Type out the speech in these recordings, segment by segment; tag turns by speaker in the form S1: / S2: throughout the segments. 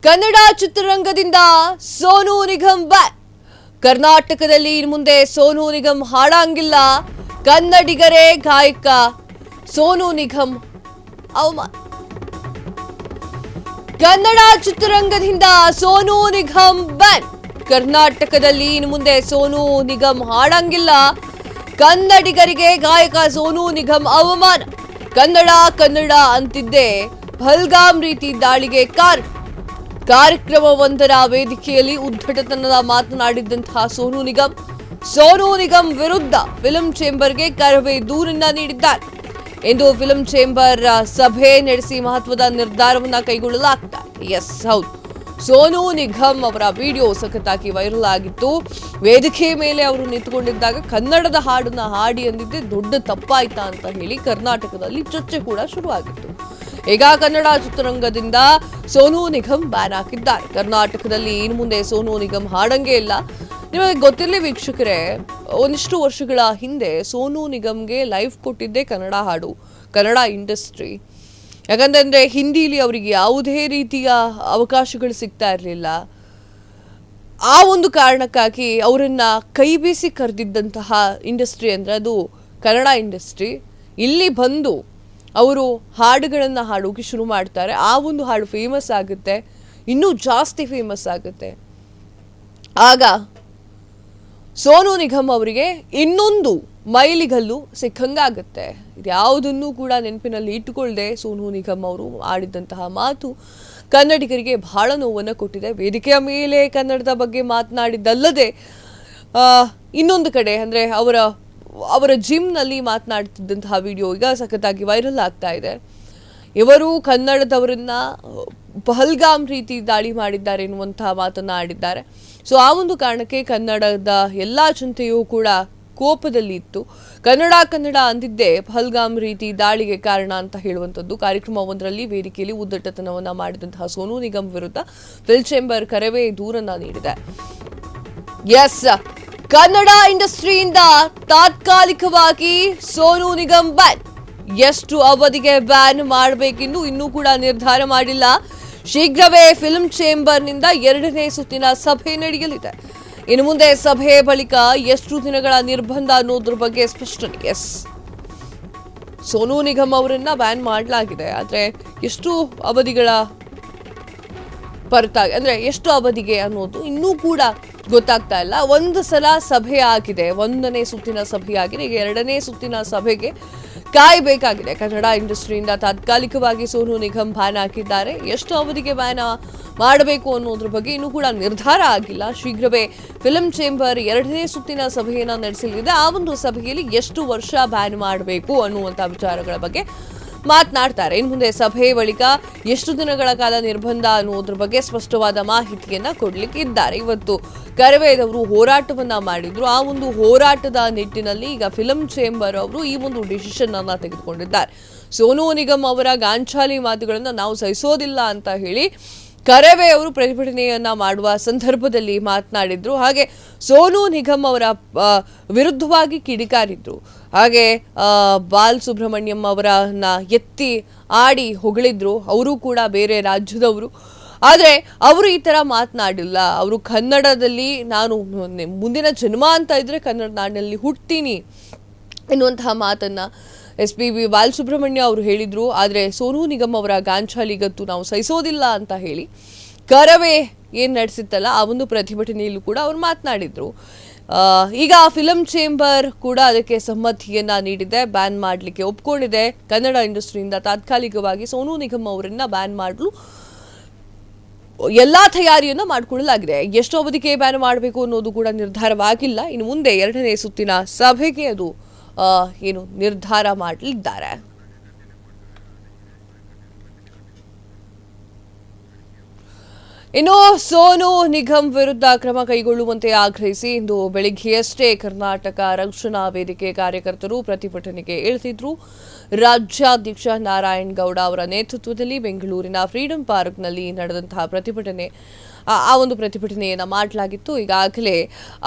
S1: Kannada ಚಿತ್ರರಂಗದಿಂದ Sonu Nigam back. ಕರ್ನಾಟಕದಲ್ಲಿ ಇನ್ನು ಮುಂದೆ ಸೋನು ನಿಗಮ್ ಹಾಡಂಗಿಲ್ಲ. ಕನ್ನಡಿಗರೇ ಗಾಯಕ ಸೋನು ನಿಗಮ್ ಅವಮಾನ. ಕನ್ನಡ ಚಿತ್ರರಂಗದಿಂದ ಸೋನು ನಿಗಮ್ ಬ್ಯಾಕ್. ಕರ್ನಾಟಕದಲ್ಲಿ ಇನ್ನು ಮುಂದೆ ಸೋನು ನಿಗಮ್ ಹಾಡಂಗಿಲ್ಲ. ಕನ್ನಡಿಗರಿಗೆ ಗಾಯಕ ಸೋನು ನಿಗಮ್ ಅವಮಾನ. ಕನ್ನಡ ಅಂತಿದ್ದೆ ಪಹಲ್ಗಾಮ್ ರೀತಿ ದಾಳಿಗೆ ಕಾರಣ. ಕಾರ್ಯಕ್ರಮವೊಂದರ ವೇದಿಕೆಯಲ್ಲಿ ಉದ್ಧಟತನದ ಮಾತನಾಡಿದಂತಹ ಸೋನು ನಿಗಮ್ ವಿರುದ್ಧ ಫಿಲ್ಮ್ ಚೇಂಬರ್ಗೆ ಕರವೇ ದೂರನ್ನ ನೀಡಿದ್ದಾರೆ ಎಂದು ಫಿಲ್ಮ್ ಚೇಂಬರ್ ಸಭೆ ನಡೆಸಿ ಮಹತ್ವದ ನಿರ್ಧಾರವನ್ನ ಕೈಗೊಳ್ಳಲಾಗ್ತಾ. ಎಸ್ ಹೌದು, ಸೋನು ನಿಗಮ್ ಅವರ ವಿಡಿಯೋ ಸಖತ್ತಾಗಿ ವೈರಲ್ ಆಗಿತ್ತು. ವೇದಿಕೆ ಮೇಲೆ ಅವರು ನಿಂತುಕೊಂಡಿದ್ದಾಗ ಕನ್ನಡದ ಹಾಡನ್ನ ಹಾಡಿ ಅಂದಿದ್ದೆ ದೊಡ್ಡ ತಪ್ಪಾಯ್ತಾ ಅಂತ ಹೇಳಿ ಕರ್ನಾಟಕದಲ್ಲಿ ಚರ್ಚೆ ಕೂಡ ಶುರುವಾಗಿತ್ತು. ಈಗ ಕನ್ನಡ ಚಿತ್ರರಂಗದಿಂದ ಸೋನು ನಿಗಮ್ ಬ್ಯಾನ್ ಹಾಕಿದ್ದಾರೆ. ಕರ್ನಾಟಕದಲ್ಲಿ ಇನ್ನು ಮುಂದೆ ಸೋನು ನಿಗಮ್ ಹಾಡಂಗೇ ಇಲ್ಲ. ನಿಮಗೆ ಗೊತ್ತಿರಲಿ ವೀಕ್ಷಕರೇ, ಒಂದಿಷ್ಟು ವರ್ಷಗಳ ಹಿಂದೆ ಸೋನು ನಿಗಮ್ಗೆ ಲೈವ್ ಕೊಟ್ಟಿದ್ದೆ ಕನ್ನಡ ಹಾಡು, ಕನ್ನಡ ಇಂಡಸ್ಟ್ರಿ. ಯಾಕಂತಂದ್ರೆ ಹಿಂದಿಲಿ ಅವರಿಗೆ ಯಾವುದೇ ರೀತಿಯ ಅವಕಾಶಗಳು ಸಿಗ್ತಾ ಇರಲಿಲ್ಲ. ಆ ಒಂದು ಕಾರಣಕ್ಕಾಗಿ ಅವರನ್ನ ಕೈ ಬೀಸಿ ಕರೆದಿದ್ದಂತಹ ಇಂಡಸ್ಟ್ರಿ ಅಂದ್ರೆ ಅದು ಕನ್ನಡ ಇಂಡಸ್ಟ್ರಿ. ಇಲ್ಲಿ ಬಂದು ಅವರು ಹಾಡುಗಳನ್ನು ಹಾಡೋಕೆ ಶುರು ಮಾಡ್ತಾರೆ. ಆ ಒಂದು ಹಾಡು ಫೇಮಸ್ ಆಗುತ್ತೆ, ಇನ್ನೂ ಜಾಸ್ತಿ ಫೇಮಸ್ ಆಗುತ್ತೆ. ಆಗ ಸೋನು ನಿಗಮ್ ಅವರಿಗೆ ಇನ್ನೊಂದು ಮೈಲಿಗಲ್ಲು ಸಿಕ್ಕಂಗಾಗುತ್ತೆ. ಇದ್ಯಾವುದನ್ನು ಕೂಡ ನೆನಪಿನಲ್ಲಿ ಇಟ್ಟುಕೊಳ್ಳದೆ ಸೋನು ನಿಗಮ್ ಅವರು ಆಡಿದಂತಹ ಮಾತು ಕನ್ನಡಿಗರಿಗೆ ಬಹಳ ನೋವನ್ನು ಕೊಟ್ಟಿದೆ. ವೇದಿಕೆಯ ಮೇಲೆ ಕನ್ನಡದ ಬಗ್ಗೆ ಮಾತನಾಡಿದ್ದಲ್ಲದೆ ಇನ್ನೊಂದು ಕಡೆ ಅಂದರೆ ಅವರ ಜಿಮ್ನಲ್ಲಿ ಮಾತನಾಡ್ತಿದ್ದಂತಹ ವಿಡಿಯೋ ಈಗ ಸಖತ್ತಾಗಿ ವೈರಲ್ ಆಗ್ತಾ ಇದೆ. ಇವರು ಕನ್ನಡದವರನ್ನ ಪಹಲ್ಗಾಮ್ ರೀತಿ ದಾಳಿ ಮಾಡಿದ್ದಾರೆ ಎನ್ನುವಂತಹ ಮಾತನ್ನ ಆಡಿದ್ದಾರೆ. ಸೊ ಆ ಒಂದು ಕಾರಣಕ್ಕೆ ಕನ್ನಡದ ಎಲ್ಲಾ ಜನತೆಯೂ ಕೂಡ ಕೋಪದಲ್ಲಿ ಇತ್ತು. ಕನ್ನಡ ಅಂದಿದ್ದೆ ಪಹಲ್ಗಾಮ್ ರೀತಿ ದಾಳಿಗೆ ಕಾರಣ ಅಂತ ಹೇಳುವಂಥದ್ದು. ಕಾರ್ಯಕ್ರಮವೊಂದರಲ್ಲಿ ವೇದಿಕೆಯಲ್ಲಿ ಉದ್ದಟತನವನ್ನ ಮಾಡಿದಂತಹ ಸೋನು ನಿಗಮ್ ವಿರುದ್ಧ ಫಿಲ್ಮ್ ಚೇಂಬರ್ ಕರವೇ ದೂರನ್ನ ನೀಡಿದೆ. ಎಸ್, ಕನ್ನಡ ಇಂಡಸ್ಟ್ರಿಯಿಂದ ತಾತ್ಕಾಲಿಕವಾಗಿ ಸೋನು ನಿಗಮ್ ಬ್ಯಾನ್. ಎಷ್ಟು ಅವಧಿಗೆ ಬ್ಯಾನ್ ಮಾಡಬೇಕೆಂದು ಇನ್ನೂ ಕೂಡ ನಿರ್ಧಾರ ಮಾಡಿಲ್ಲ. ಶೀಘ್ರವೇ ಫಿಲ್ಮ್ ಚೇಂಬರ್ನಿಂದ 2ನೇ ಸುತ್ತಿನ ಸಭೆ ನಡೆಯಲಿದೆ. ಇನ್ನು ಮುಂದೆ ಸಭೆ ಬಳಿಕ ಎಷ್ಟು ದಿನಗಳ ನಿರ್ಬಂಧ ಅನ್ನೋದ್ರ ಬಗ್ಗೆ ಸ್ಪಷ್ಟನೆ. ಎಸ್, ಸೋನು ನಿಗಮ್ ಅವರನ್ನ ಬ್ಯಾನ್ ಮಾಡಲಾಗಿದೆ. ಆದರೆ ಎಷ್ಟು ಅವಧಿಗಳ ಹೊರತಾಗಿ ಅಂದ್ರೆ ಎಷ್ಟು ಅವಧಿಗೆ ಅನ್ನೋದು ಇನ್ನೂ ಕೂಡ ಗೊತ್ತಾಗ್ತಾ ಇಲ್ಲ. ಒಂದು ಸಲ ಸಭೆ ಆಗಿದೆ, 1ನೇ ಸುತ್ತಿನ ಸಭೆ ಆಗಿದೆ. ಈಗ 2ನೇ ಸುತ್ತಿನ ಸಭೆಗೆ ಕಾಯಬೇಕಾಗಿದೆ. ಕನ್ನಡ ಇಂಡಸ್ಟ್ರಿಯಿಂದ ತಾತ್ಕಾಲಿಕವಾಗಿ ಸೋನು ನಿಗಮ್ ಬ್ಯಾನ್ ಹಾಕಿದ್ದಾರೆ. ಎಷ್ಟು ಅವಧಿಗೆ ಬ್ಯಾನ್ ಮಾಡಬೇಕು ಅನ್ನೋದ್ರ ಬಗ್ಗೆ ಇನ್ನೂ ಕೂಡ ನಿರ್ಧಾರ ಆಗಿಲ್ಲ. ಶೀಘ್ರವೇ ಫಿಲ್ಮ್ ಚೇಂಬರ್ 2ನೇ ಸುತ್ತಿನ ಸಭೆಯನ್ನ ನಡೆಸಲಿದೆ. ಆ ಒಂದು ಸಭೆಯಲ್ಲಿ ಎಷ್ಟು ವರ್ಷ ಬ್ಯಾನ್ ಮಾಡಬೇಕು ಅನ್ನುವಂಥ ವಿಚಾರಗಳ ಬಗ್ಗೆ ಮಾತನಾಡ್ತಾರೆ. ಇನ್ನು ಮುಂದೆ ಸಭೆ ಬಳಿಕ ಎಷ್ಟು ದಿನಗಳ ಕಾಲ ನಿರ್ಬಂಧ ಅನ್ನೋದ್ರ ಬಗ್ಗೆ ಸ್ಪಷ್ಟವಾದ ಮಾಹಿತಿಯನ್ನ ಕೊಡ್ಲಿಕ್ಕಿದ್ದಾರೆ. ಇವತ್ತು ಕರವೇದವರು ಹೋರಾಟವನ್ನ ಮಾಡಿದ್ರು. ಆ ಒಂದು ಹೋರಾಟದ ನಿಟ್ಟಿನಲ್ಲಿ ಈಗ ಫಿಲ್ಮ್ ಚೇಂಬರ್ ಅವರು ಈ ಒಂದು ಡಿಸಿಷನ್ ಅನ್ನ ತೆಗೆದುಕೊಂಡಿದ್ದಾರೆ. ಸೋನು ನಿಗಮ್ ಅವರ ಗಾಂಚಾಲಿ ಮಾತುಗಳನ್ನ ನಾವು ಸಹಿಸೋದಿಲ್ಲ ಅಂತ ಹೇಳಿ ಕರವೇ ಅವರು ಪ್ರತಿಭಟನೆಯನ್ನ ಮಾಡುವ ಸಂದರ್ಭದಲ್ಲಿ ಮಾತನಾಡಿದ್ರು. ಹಾಗೆ ಸೋನು ನಿಗಮ್ ಅವರ ವಿರುದ್ಧವಾಗಿ ಕಿಡಿಕಾರಿದ್ರು. ಹಾಗೆ ಬಾಲ್ ಸುಬ್ರಹ್ಮಣ್ಯಂ ಅವರನ್ನ ಎತ್ತಿ ಆಡಿ ಹೊಗಳಿದ್ರು. ಅವರು ಕೂಡ ಬೇರೆ ರಾಜ್ಯದವರು, ಆದರೆ ಅವರು ಈ ತರ ಮಾತನಾಡಿಲ್ಲ. ಅವರು ಕನ್ನಡದಲ್ಲಿ ನಾನು ಮುಂದಿನ ಜನ್ಮ ಅಂತ ಇದ್ರೆ ಕನ್ನಡ ನಾಡಿನಲ್ಲಿ ಹುಟ್ತೀನಿ ಎನ್ನುವಂತಹ ಮಾತನ್ನ SPB ಬಾಲ್ ಸುಬ್ರಹ್ಮಣ್ಯ ಅವರು ಹೇಳಿದ್ರು. ಆದರೆ ಸೋನು ನಿಗಮ್ ಅವರ ಗಾಂಚಾಲಿಗತ್ತು ನಾವು ಸಹಿಸೋದಿಲ್ಲ ಅಂತ ಹೇಳಿ ಕರವೇ ಏನ್ ನಡೆಸಿತ್ತಲ್ಲ ಆ ಒಂದು ಪ್ರತಿಭಟನೆಯಲ್ಲೂ ಕೂಡ ಅವರು ಮಾತನಾಡಿದ್ರು. ಈಗ ಫಿಲ್ಮ್ ಚೇಂಬರ್ ಕೂಡ ಅದಕ್ಕೆ ಸಮ್ಮತಿಯನ್ನ ನೀಡಿದೆ, ಬ್ಯಾನ್ ಮಾಡಲಿಕ್ಕೆ ಒಪ್ಕೊಂಡಿದೆ. ಕನ್ನಡ ಇಂಡಸ್ಟ್ರಿಯಿಂದ ತಾತ್ಕಾಲಿಕವಾಗಿ ಸೋನು ನಿಗಮ್ ಅವರನ್ನ ಬ್ಯಾನ್ ಮಾಡಲು ಎಲ್ಲಾ ತಯಾರಿಯನ್ನ ಮಾಡಿಕೊಳ್ಳಲಾಗಿದೆ. ಎಷ್ಟು ಅವಧಿಗೆ ಬ್ಯಾನ್ ಮಾಡಬೇಕು ಅನ್ನೋದು ಕೂಡ ನಿರ್ಧಾರವಾಗಿಲ್ಲ. ಇನ್ನು ಮುಂದೆ 2ನೇ ಸುತ್ತಿನ ಸಭೆಗೆ ಅದು ನಿರ್ಧಾರ ಮಾಡಲಿದ್ದಾರೆ. ಇನ್ನು ಸೋನು ನಿಗಮ್ ವಿರುದ್ಧ ಕ್ರಮ ಕೈಗೊಳ್ಳುವಂತೆ ಆಗ್ರಹಿಸಿ ಇಂದು ಬೆಳಿಗ್ಗೆಯಷ್ಟೇ ಕರ್ನಾಟಕ ರಕ್ಷಣಾ ವೇದಿಕೆ ಕಾರ್ಯಕರ್ತರು ಪ್ರತಿಭಟನೆಗೆ ಇಳಿದಿದ್ರು. ರಾಜ್ಯಾಧ್ಯಕ್ಷ ನಾರಾಯಣ್ ಗೌಡ ಅವರ ನೇತೃತ್ವದಲ್ಲಿ ಬೆಂಗಳೂರಿನ ಫ್ರೀಡಂ ಪಾರ್ಕ್ನಲ್ಲಿ ನಡೆದಂತಹ ಪ್ರತಿಭಟನೆಯನ್ನು ಮಾಡಲಾಗಿತ್ತು. ಈಗಾಗಲೇ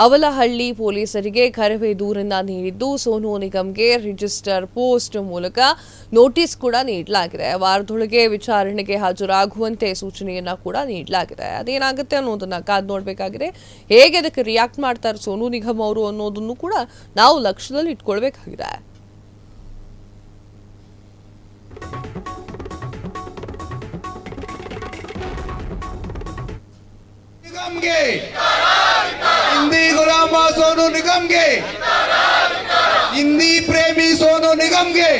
S1: ಅವಲಹಳ್ಳಿ ಪೊಲೀಸರಿಗೆ ಕರವೇ ದೂರನ್ನ ನೀಡಿದ್ದು ಸೋನು ನಿಗಮ್ಗೆ ರಿಜಿಸ್ಟರ್ ಪೋಸ್ಟ್ ಮೂಲಕ ನೋಟಿಸ್ ಕೂಡ ನೀಡಲಾಗಿದೆ. ವಾರದೊಳಗೆ ವಿಚಾರಣೆಗೆ ಹಾಜರಾಗುವಂತೆ ಸೂಚನೆಯನ್ನ ಕೂಡ ನೀಡಲಾಗಿದೆ. ಅದೇನಾಗುತ್ತೆ ಅನ್ನೋದನ್ನ ಕಾದು ನೋಡಬೇಕಾಗಿದೆ. ಹೇಗೆ ಅದಕ್ಕೆ ರಿಯಾಕ್ಟ್ ಮಾಡ್ತಾರೆ ಸೋನು ನಿಗಮ್ ಅವರು ಅನ್ನೋದನ್ನು ಕೂಡ ನಾವು ಲಕ್ಷ್ಯದಲ್ಲಿ ಇಟ್ಕೊಳ್ಬೇಕಾಗಿದೆ.
S2: ಹಿಂದಿ ಗುಲಾಮ ಸೋನು ನಿಗಮ್ಗೆ, ಹಿಂದಿ ಪ್ರೇಮಿ ಸೋನು ನಿಗಮ್ಗೆ,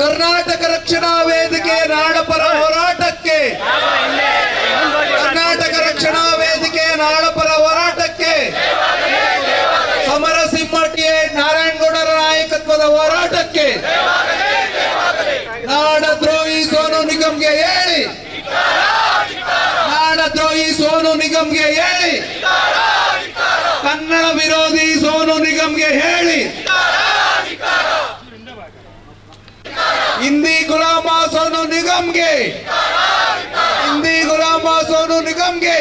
S2: ಕರ್ನಾಟಕ ರಕ್ಷಣಾ ವೇದಿಕೆ ನಾಡಪರ ಹೋರಾಟಕ್ಕೆ, ಕರ್ನಾಟಕ ರಕ್ಷಣಾ ವೇದಿಕೆ ನಾಡಪರ ಹೋರಾಟಕ್ಕೆ, ಸಮರಸಿಂಹ ನಾರಾಯಣಗೌಡರ ನಾಯಕತ್ವದ ಹೋರಾಟಕ್ಕೆ, ನಾಡದ್ರೋಹಿ ಸೋನು ನಿಗಮ್ಗೆ ಹೇಳಿ, ನಾಡದ್ರೋಹಿ ಸೋನು ನಿಗಮ್ಗೆ ಹೇಳಿ, ಕನ್ನಡ ವಿರೋಧಿ ಸೋನು ನಿಗಮ್ಗೆ ಹೇಳಿ, ಹಿಂದಿ ಗುಲಾಮ ಸೋನು ನಿಗಮ್ಗೆ, ಹಿಂದಿ ಗುಲಾಮ ಸೋನು ನಿಗಮ್ಗೆ,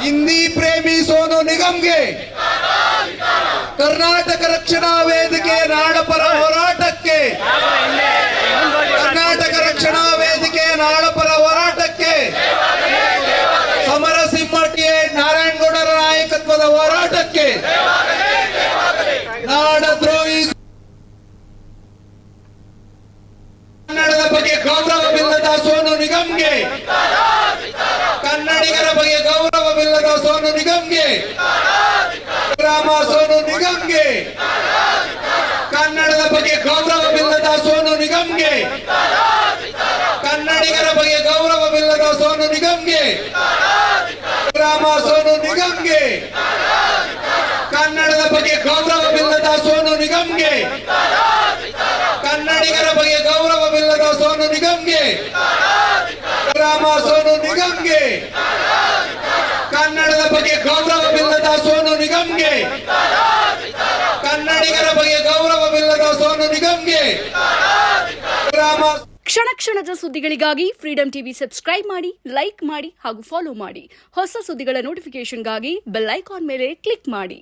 S2: ಹಿಂದಿ ಪ್ರೇಮಿ ಸೋನು ನಿಗಮ್ಗೆ, ಕರ್ನಾಟಕ ರಕ್ಷಣಾ ವೇದಿಕೆ ನಾಡಪರ ಹೋರಾಟಕ್ಕೆ, ಕರ್ನಾಟಕ ರಕ್ಷಣಾ ವೇದಿಕೆ ನಾಡಪರ ಹೋರಾಟಕ್ಕೆ, ಸಮರಸಿಂಹ ನಾರಾಯಣಗೌಡರ ನಾಯಕತ್ವದ ಹೋರಾಟಕ್ಕೆ, ನಾಡದ್ರೋಹಿ ಕನ್ನಡದ ಬಗ್ಗೆ ಗೌರವವಿಲ್ಲದ ಸೋನು ನಿಗಮ್ಗೆ, ಕನ್ನಡಿಗರ ಬಗ್ಗೆ ಗೌರವವಿಲ್ಲದ ಸೋನು ನಿಗಮ್ಗೆ, ಗ್ರಾಮ ಸೋನು ನಿಗಮ್ಗೆ, ಕನ್ನಡದ ಬಗ್ಗೆ ಗೌರವವಿಲ್ಲದ ಸೋನು ನಿಗಮ್ಗೆ, ಕನ್ನಡಿಗರ ಬಗ್ಗೆ ಗೌರವವಿಲ್ಲದ ಸೋನು ನಿಗಮ್ಗೆ, ಗ್ರಾಮ ಸೋನು ನಿಗಮ್ಗೆ, ಕನ್ನಡದ ಬಗ್ಗೆ ಗೌರವವಿಲ್ಲದ ಸೋನು ನಿಗಮ್ಗೆ, ಕನ್ನಡಿಗರ ಬಗ್ಗೆ ಗೌರವವಿಲ್ಲದ ಸೋನು ನಿಗಮ್ಗೆ, ಗ್ರಾಮ ಸೋನು ನಿಗಮ್ಗೆ, ಕನ್ನಡದ ಬಗ್ಗೆ ಗೌರವವಿಲ್ಲದ ಸೋನು ನಿಗಮ್ಗೆ, ಕನ್ನಡಿಗರ ಬಗ್ಗೆ ಗೌರವವಿಲ್ಲದ ಸೋನು ನಿಗಮ್ಗೆ, ಗ್ರಾಮ.
S3: ಕ್ಷಣ ಕ್ಷಣದ ಸುದ್ದಿಗಳಿಗಾಗಿ ಫ್ರೀಡಂ ಟಿವಿ ಸಬ್ಸ್ಕ್ರೈಬ್ ಮಾಡಿ, ಲೈಕ್ ಮಾಡಿ ಹಾಗೂ ಫಾಲೋ ಮಾಡಿ. ಹೊಸ ಸುದ್ದಿಗಳ ನೋಟಿಫಿಕೇಶನ್ಗಾಗಿ ಬೆಲ್ ಐಕಾನ್ ಮೇಲೆ ಕ್ಲಿಕ್ ಮಾಡಿ.